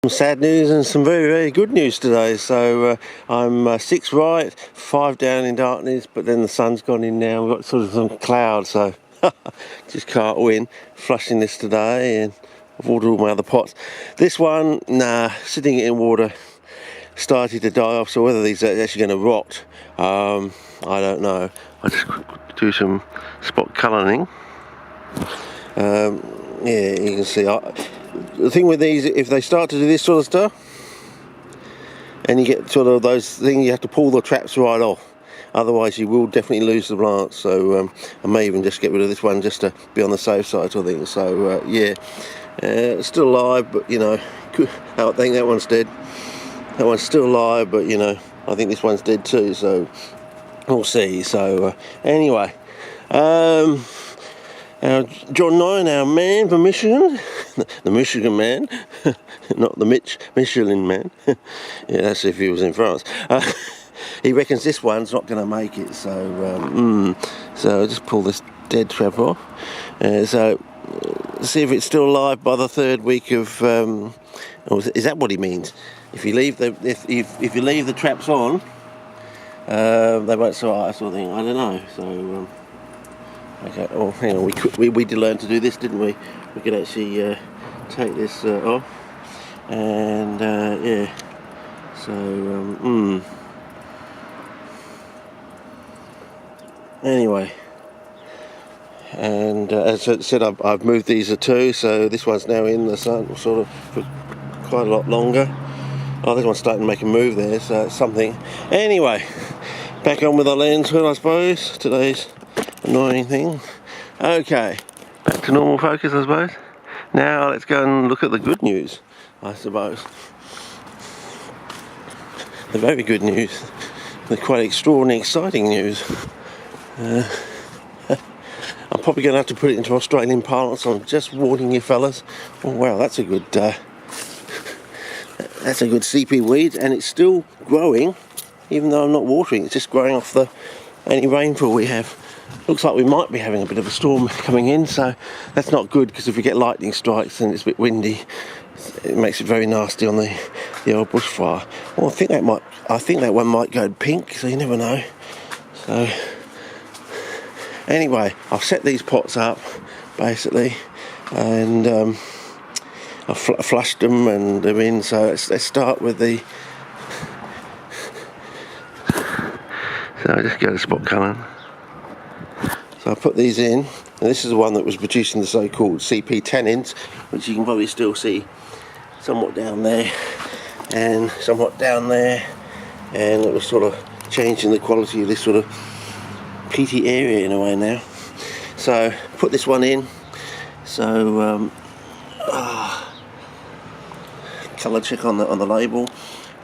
some sad news and some very, very good news today. So I'm 6 right, 5 down in darkness, but then the sun's gone in now. We've got sort of some clouds, so just can't win. Flushing this today, and I've watered all my other pots. This one, nah, sitting in water, started to die off. So whether these are actually going to rot, I don't know. I just do some spot colouring. Yeah, you can see. The thing with these, if they start to do this sort of stuff, and you get sort of those things, you have to pull the traps right off. Otherwise, you will definitely lose the plants. So I may even just get rid of this one just to be on the safe side, sort of thing. So yeah, it's still alive, but you know, I think that one's dead. That one's still alive, but you know, I think this one's dead too. So we'll see. So anyway. John Nine, our man from Michigan, the Michigan man, not the Michelin man. Yeah, that's if he was in France. He reckons this one's not going to make it, so so I'll just pull this dead trap off. So see if it's still alive by the 3rd week of. Is that what he means? If you leave the if you leave the traps on, they won't survive, sort of thing. I don't know. So. Okay, oh hang on, we did learn to do this, didn't we? We could actually take this off, and yeah, so anyway, and as I said, I've moved these two, so this one's now in the sun sort of for quite a lot longer. Oh, this one's starting to make a move there, so it's something. Anyway, back on with the lens hood, I suppose. Today's annoying thing. Okay, back to normal focus, I suppose. Now let's go and look at the good news, I suppose. The very good news, the quite extraordinary, exciting news. I'm probably going to have to put it into Australian parlance. I'm just warning you fellas. Oh wow, that's a good CP weed, and it's still growing, even though I'm not watering. It's just growing off any rainfall we have. Looks like we might be having a bit of a storm coming in, so that's not good, because if we get lightning strikes and it's a bit windy, it makes it very nasty on the old bushfire. Well, I think that one might go pink, so you never know. So anyway, I've set these pots up basically, and I've flushed them and they're in. So let's start with the. So I just go to spot colouring. So I put these in, and this is the one that was producing the so-called CP tannins, which you can probably still see somewhat down there and somewhat down there, and it was sort of changing the quality of this sort of peaty area in a way now. So put this one in. So colour check on the label,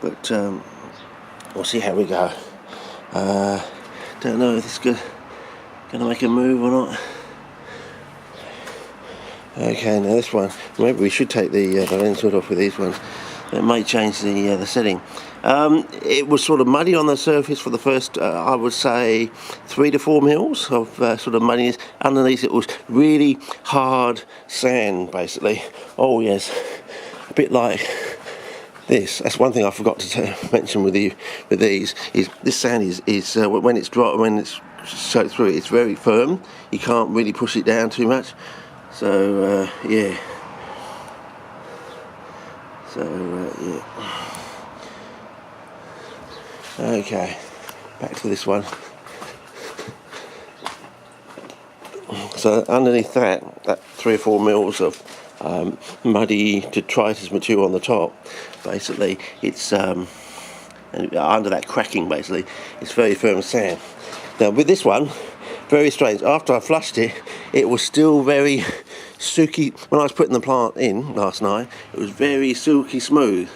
but we'll see how we go. Don't know if this is gonna make a move or not. Okay, now this one, maybe we should take the lens hood off with these ones. It may change the setting. It was sort of muddy on the surface for the first, I would say, 3 to 4 mils of sort of muddiness. Underneath it was really hard sand, basically. Oh yes, a bit like this. That's one thing I forgot to mention with these. Is this sand is when it's dry, when it's soaked through, it's very firm. You can't really push it down too much. So yeah. So yeah. Okay, back to this one. So underneath that 3 or 4 mils of muddy detritus material on the top, basically it's and under that cracking, basically it's very firm sand. Now with this one, very strange, after I flushed it, it was still very silky. When I was putting the plant in last night, it was very silky smooth,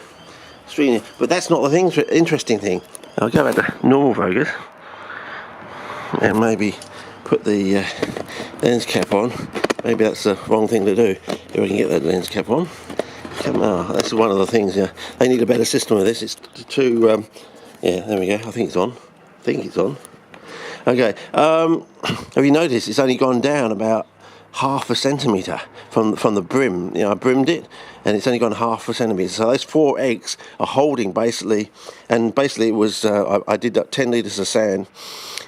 extremely. But that's not the interesting thing. I'll go back to normal focus and maybe put the lens cap on. Maybe that's the wrong thing to do. If I can get that lens cap on. That's one of the things. Yeah, they need a better system of this. It's too. Yeah, there we go. I think it's on. Okay. Have you noticed it's only gone down about half a centimetre from the brim. You know, I brimmed it, and it's only gone half a centimetre. So those 4 eggs are holding basically, and basically it was I did 10 litres of sand.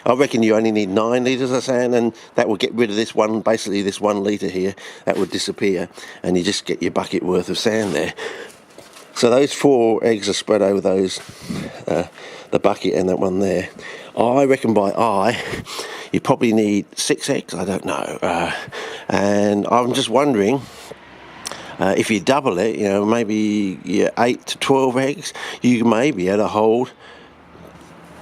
I reckon you only need 9 litres of sand, and that will get rid of this one, basically this 1 litre here, that would disappear, and you just get your bucket worth of sand there. So those 4 eggs are spread over those, the bucket and that one there. I reckon by eye, you probably need 6 eggs, I don't know. And I'm just wondering, if you double it, you know, maybe 8 to 12 eggs, you may be able to hold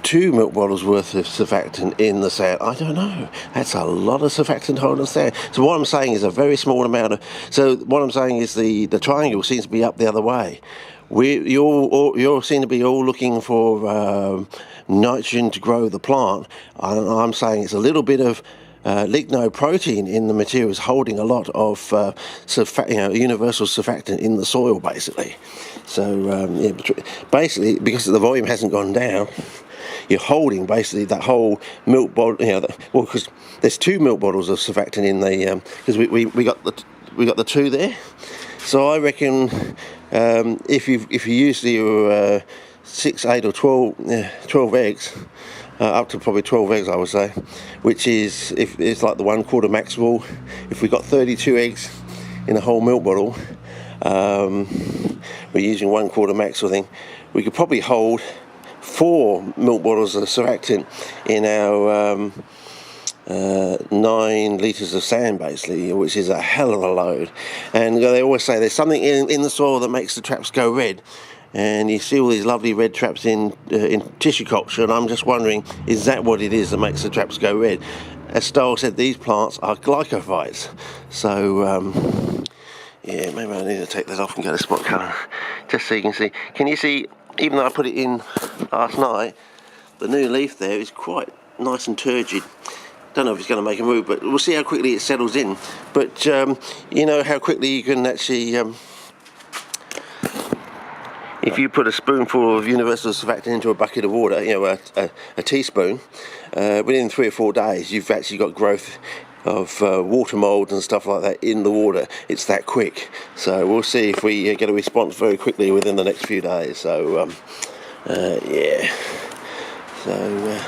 2 milk bottles worth of surfactant in the sand. I don't know. That's a lot of surfactant holding sand. So what I'm saying is a very small amount of. So what I'm saying is the triangle seems to be up the other way. You all seem to be all looking for nitrogen to grow the plant. I'm saying it's a little bit of lignoprotein in the materials holding a lot of universal surfactant in the soil, basically. So basically, because the volume hasn't gone down, you're holding basically that whole milk bottle. You know, because there's 2 milk bottles of surfactant in the because we got the 2 there. So I reckon if you use your 6, 8 or 12 eggs, up to probably 12 eggs I would say, which is, if it's like the 1/4 max rule, if we got 32 eggs in a whole milk bottle, we're using 1/4 max sort of thing, we could probably hold 4 milk bottles of surfactant in our 9 litres of sand, basically, which is a hell of a load. And they always say there's something in the soil that makes the traps go red, and you see all these lovely red traps in tissue culture, and I'm just wondering, is that what it is that makes the traps go red? As Stoll said, these plants are glycophytes. So yeah, maybe I need to take that off and get a spot colour just so you can see. Can you see, even though I put it in last night, the new leaf there is quite nice and turgid. Don't know if it's going to make a move, but we'll see how quickly it settles in. But you know how quickly you can actually, if you put a spoonful of universal surfactant into a bucket of water, you know, a teaspoon, within 3 or 4 days, you've actually got growth of water mould and stuff like that in the water. It's that quick. So we'll see if we get a response very quickly within the next few days. So yeah. So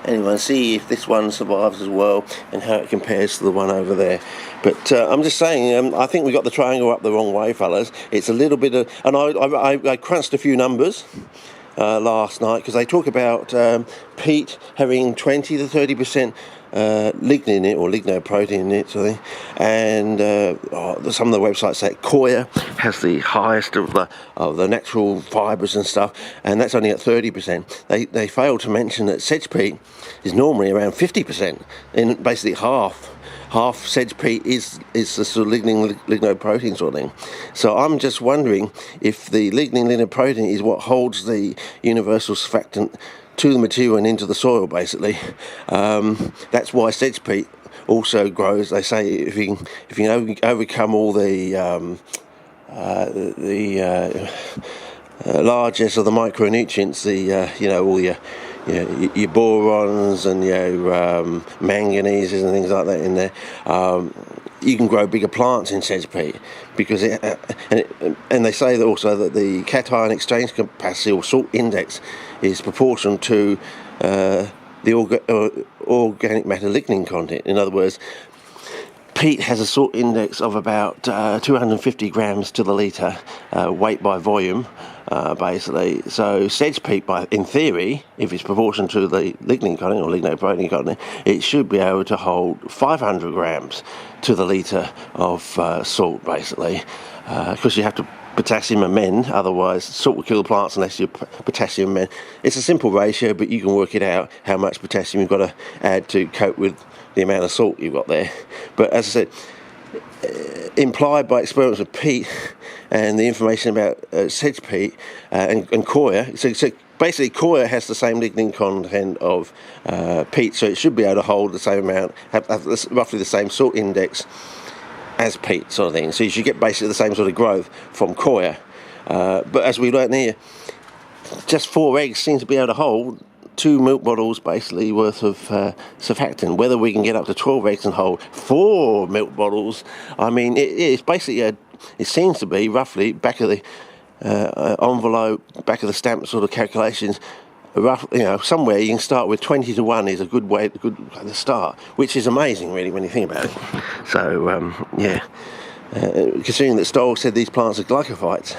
anyway, see if this one survives as well and how it compares to the one over there. But I'm just saying, I think we got the triangle up the wrong way, fellas. It's a little bit of, and I crunched a few numbers last night, because they talk about peat having 20 to 30% lignin in it, or lignoprotein in it, sort of thing. And some of the websites say coir has the highest of the natural fibres and stuff, and that's only at 30%. They fail to mention that sedge peat is normally around 50%, and basically half sedge peat is the sort of lignoprotein sort of thing. So I'm just wondering if the lignoprotein is what holds the universal surfactant to the material and into the soil, basically. That's why sedge peat also grows. They say if you can overcome all the largesse of the micronutrients, you know, all your borons and your manganeses and things like that in there, you can grow bigger plants in sedge peat, because and they say that also that the cation exchange capacity, or salt index, is proportional to the organic matter lignin content. In other words, peat has a salt index of about 250 grams to the litre, weight by volume, basically. So sedge peat, in theory, if it's proportional to the lignin content, or lignoprotein content, it should be able to hold 500 grams to the litre of salt, basically, because you have to potassium amend, otherwise salt will kill the plants unless you potassium amend. It's a simple ratio, but you can work it out how much potassium you've got to add to cope with the amount of salt you've got there. But as I said, implied by experiments with peat and the information about sedge peat and coir, so basically coir has the same lignin content of peat, so it should be able to hold the same amount, have roughly the same salt index as peat, sort of thing. So you should get basically the same sort of growth from coir. But as we learned here, just 4 eggs seem to be able to hold 2 milk bottles basically worth of surfactant. Whether we can get up to 12 eggs and hold 4 milk bottles, I mean, it's basically it seems to be roughly back of the envelope, back of the stamp sort of calculations. Somewhere you can start with 20 to 1 is a good way to start, which is amazing really when you think about it. So considering that Stoll said these plants are glycophytes,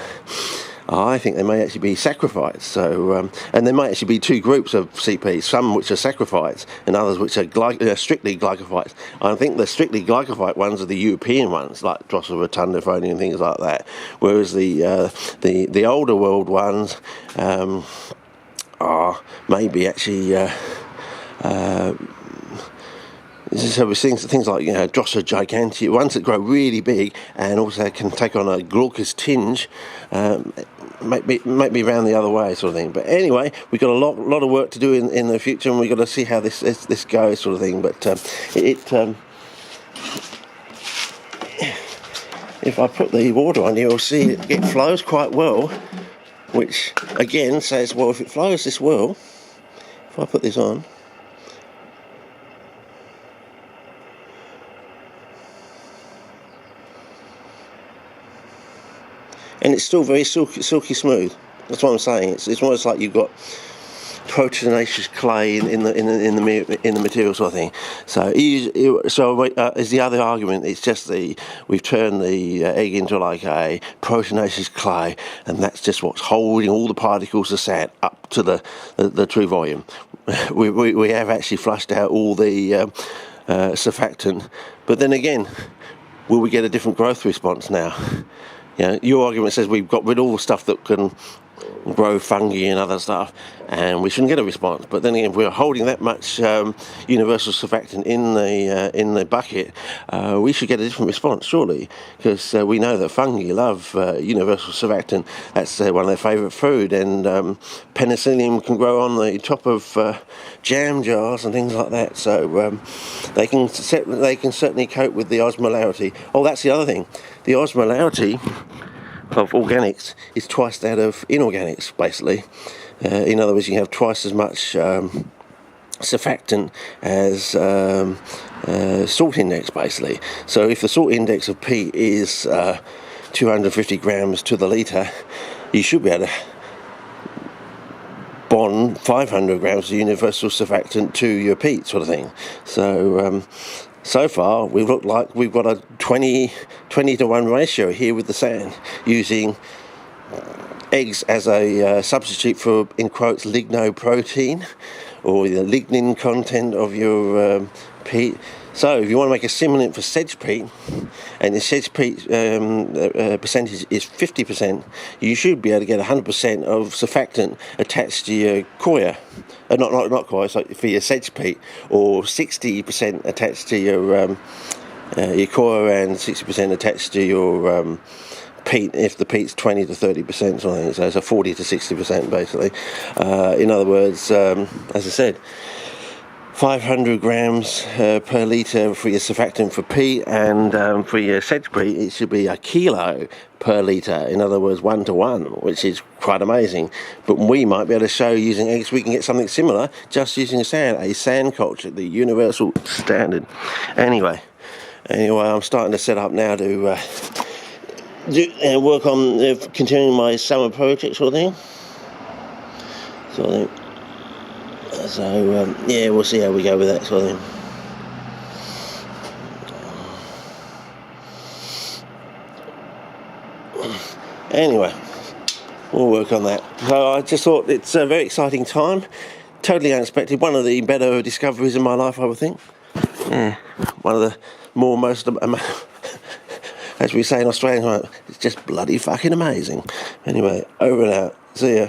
I think they may actually be saprophytes. So, and there might actually be 2 groups of CPs, some which are saprophytes and others which are strictly glycophytes. I think the strictly glycophyte ones are the European ones, like Drosophila rotundifoli and things like that, whereas the older world ones are maybe actually so we're seeing things like Drosophila gigantea, ones that grow really big and also can take on a glaucous tinge, might be around the other way sort of thing. But anyway, we've got a lot of work to do in the future, and we've got to see how this goes sort of thing. But if I put the water on, you'll see it flows quite well, which again says, well, if it flows this well, if I put this on, and it's still very silky smooth. That's what I'm saying. It's almost like you've got proteinaceous clay in the material sort of thing. So is the other argument? It's just we've turned the egg into like a proteinaceous clay, and that's just what's holding all the particles of sand up to the true volume. We have actually flushed out all the surfactant, but then again, will we get a different growth response now? Your argument says we've got rid of all the stuff that can grow fungi and other stuff, and we shouldn't get a response. But then again, if we're holding that much universal surfactant in the bucket, we should get a different response, surely, because we know that fungi love universal surfactant. That's one of their favourite food, and penicillium can grow on the top of jam jars and things like that. So they can certainly cope with the osmolarity. Oh, that's the other thing. The osmolarity of organics is twice that of inorganics, basically. In other words, you have twice as much surfactant as salt index, basically. So if the salt index of peat is 250 grams to the litre, you should be able to bond 500 grams of universal surfactant to your peat, sort of thing. So so far, we've looked like we've got a 20 to 1 ratio here with the sand, using eggs as a substitute for, in quotes, lignoprotein, or the lignin content of your peat. So if you want to make a simulant for sedge peat, and the sedge peat percentage is 50%, you should be able to get 100% of surfactant attached to your coir. Not coir, so for your sedge peat, or 60% attached to your coir and 60% attached to your peat, if the peat's 20 to 30% or something. So it's a 40 to 60% basically. In other words, as I said, 500 grams per litre for your surfactant for peat, and for your sedge peat it should be 1 kilo per litre. In other words, 1 to 1, which is quite amazing. But we might be able to show using eggs we can get something similar just using a sand culture, the universal standard. Anyway, I'm starting to set up now to work on continuing my summer project sort of thing. So we'll see how we go with that sort of thing. Anyway, we'll work on that. So I just thought it's a very exciting time, totally unexpected, one of the better discoveries in my life, I would think. Yeah, one of the most, as we say in Australia, it's just bloody fucking amazing. Anyway, over and out. See ya.